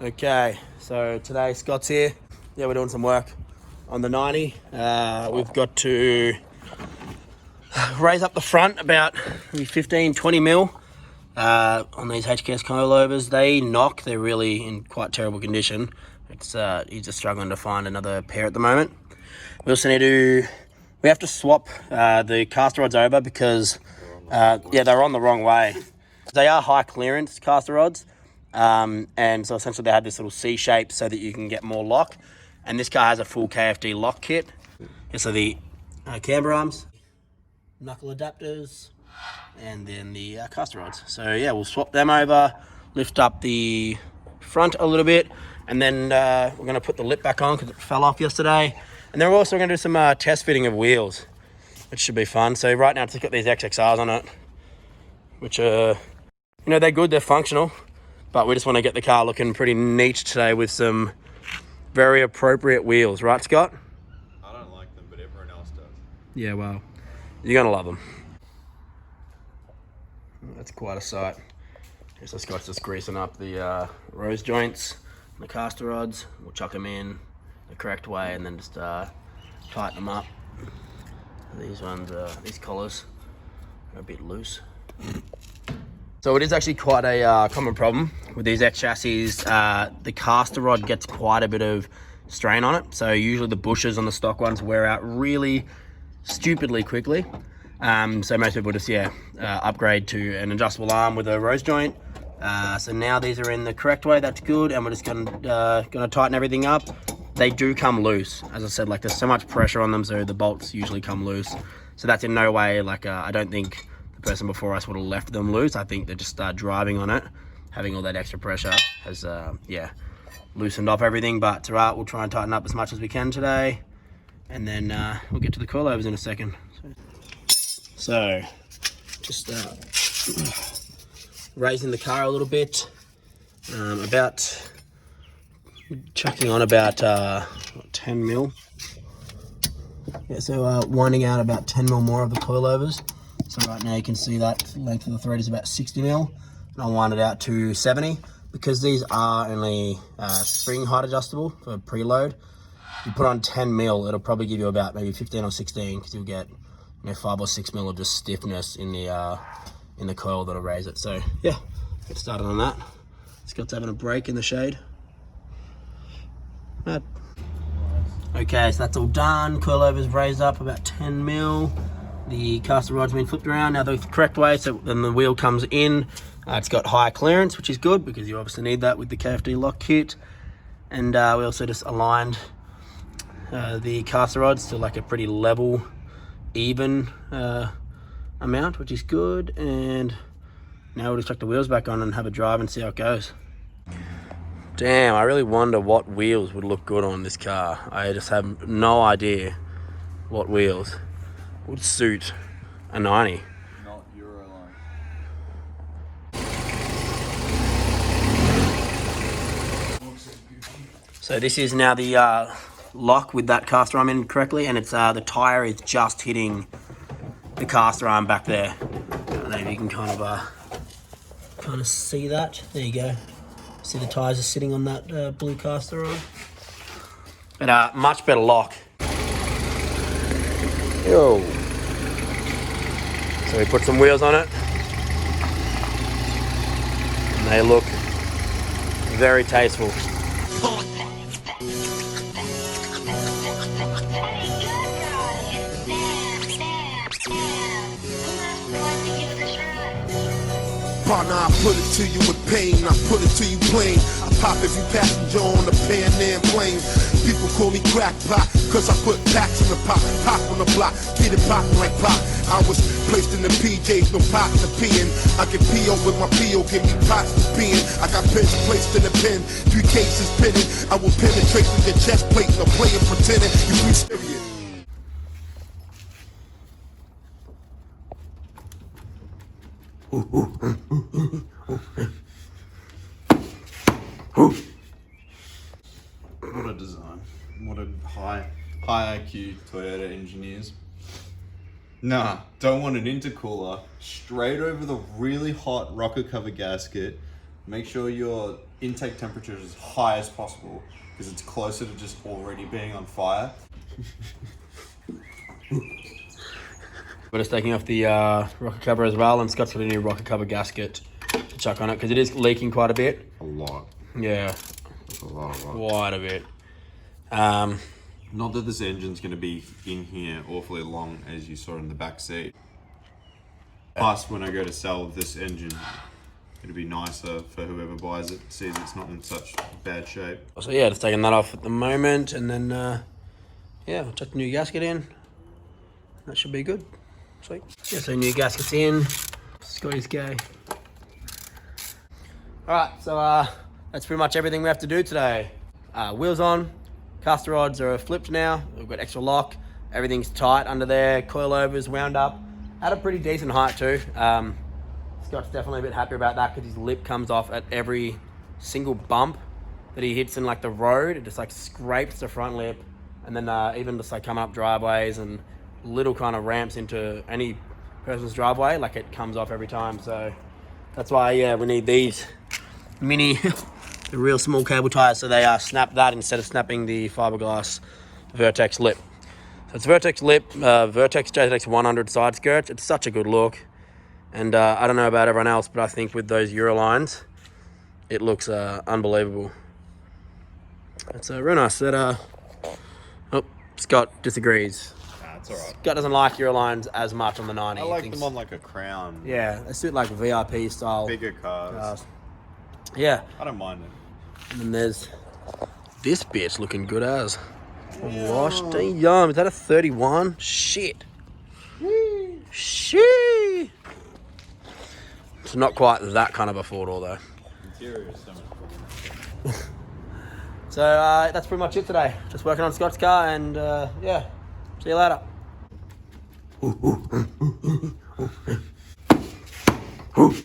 Okay, so today Scott's here. Yeah, we're doing some work on the 90. We've got to raise up the front about 15, 20 mil on these HKS coilovers. They knock, they're really in quite terrible condition. It's he's just struggling to find another pair at the moment. We also we have to swap the caster rods over because, they're on the wrong way. They are high clearance caster rods. And so essentially they had this little C shape so that you can get more lock. And this car has a full KFD lock kit. So the camber arms, knuckle adapters, and then the caster rods. So yeah, we'll swap them over, lift up the front a little bit, and then we're going to put the lip back on because it fell off yesterday. And then we're also going to do some test fitting of wheels, which should be fun. So right now it's got these XXRs on it, which are, they're good, they're functional. But we just want to get the car looking pretty neat today with some very appropriate wheels. Right, Scott? I don't like them, but everyone else does. Yeah, well, you're going to love them. That's quite a sight. So Scott's just greasing up the rose joints and the caster rods. We'll chuck them in the correct way and then just tighten them up. These ones, these collars are a bit loose. So it is actually quite a common problem with these X chassis. The caster rod gets quite a bit of strain on it. So usually the bushes on the stock ones wear out really stupidly quickly. So most people just, upgrade to an adjustable arm with a rose joint. So now these are in the correct way, that's good. And we're just gonna tighten everything up. They do come loose. As I said, there's so much pressure on them, so the bolts usually come loose. So that's in no way, I don't think the person before us would have left them loose. I think they just driving on it, having all that extra pressure has, loosened off everything. But it's all right, we'll try and tighten up as much as we can today. And then we'll get to the coilovers in a second. So, just raising the car a little bit, chucking on about 10 mil. Yeah, so winding out about 10 mil more of the coilovers. So right now you can see that length of the thread is about 60 mil, and I'll wind it out to 70. Because these are only spring height adjustable for preload, you put on 10 mil, it'll probably give you about maybe 15 or 16, because you'll get 5 or 6 mil of just stiffness in the coil that'll raise it. So yeah, get started on that. Scott's having a break in the shade. Right. Okay, so that's all done. Coilovers raised up about 10 mil. The caster rod's been flipped around now the correct way, so then the wheel comes in. It's got high clearance, which is good because you obviously need that with the KFD lock kit. And we also just aligned the caster rods to a pretty level, even amount, which is good. And now we'll just chuck the wheels back on and have a drive and see how it goes. Damn, I really wonder what wheels would look good on this car. I just have no idea what wheels would suit a 90. Not Euroline. So this is now the lock with that caster arm in correctly, and it's the tire is just hitting the caster arm back there. I don't know if you can kind of see that. There you go. See the tires are sitting on that blue caster arm. But much better lock. Yo. So we put some wheels on it, and they look very tasteful. Partner, I put it to you with pain, I put it to you plain. I pop every passenger on the Pan Am plane. People call me crackpot, cause I put packs in the pot. Pop on the block, get it poppin' like pop. I was placed in the PJs, no pots to pee in. I get PO with my PO, give me pots to pee in. I got pins placed in the pen, 3 cases pinning. I will penetrate through your chest plate, no playing pretending. You be serious. What a design. What a high IQ Toyota engineers. Nah, don't want an intercooler. Straight over the really hot rocker cover gasket. Make sure your intake temperature as high as possible because it's closer to just already being on fire. We're just taking off the rocket cover as well, and Scott's got a new rocket cover gasket to chuck on it because it is leaking quite a bit. A lot. Yeah. That's a lot. Quite a bit. Not that this engine's going to be in here awfully long as you saw in the back seat. Plus, when I go to sell this engine, it'll be nicer for whoever buys it, sees it's not in such bad shape. So yeah, just taking that off at the moment, and then yeah, we'll chuck the new gasket in. That should be good. Sweet. Yeah, so new gasket's in. Scotty's go. Alright, so that's pretty much everything we have to do today. Wheels on, caster rods are flipped now. We've got extra lock. Everything's tight under there. Coilovers wound up. At a pretty decent height too. Scott's definitely a bit happy about that because his lip comes off at every single bump that he hits in like the road. It just like scrapes the front lip, and then even just like coming up driveways and little kind of ramps into any person's driveway, like it comes off every time. So that's why, yeah, we need these mini, the real small cable ties, so they snap that instead of snapping the fiberglass Vertex lip. So it's Vertex lip, Vertex JZX 100 side skirts. It's such a good look. And I don't know about everyone else, but I think with those Eurolines, it looks unbelievable. It's real nice. That, oh, Scott disagrees. That's alright. Scott doesn't like Eurolines as much on the 90. I like them on like a Crown. Yeah, they suit like VIP style. Bigger cars. Yeah. I don't mind it. And then there's this bitch looking good as. Wash the yum. Is that a 31? Shit. Shit. It's not quite that kind of a four-door though. Interior is so much fun. So that's pretty much it today. Just working on Scott's car, and yeah, see you later.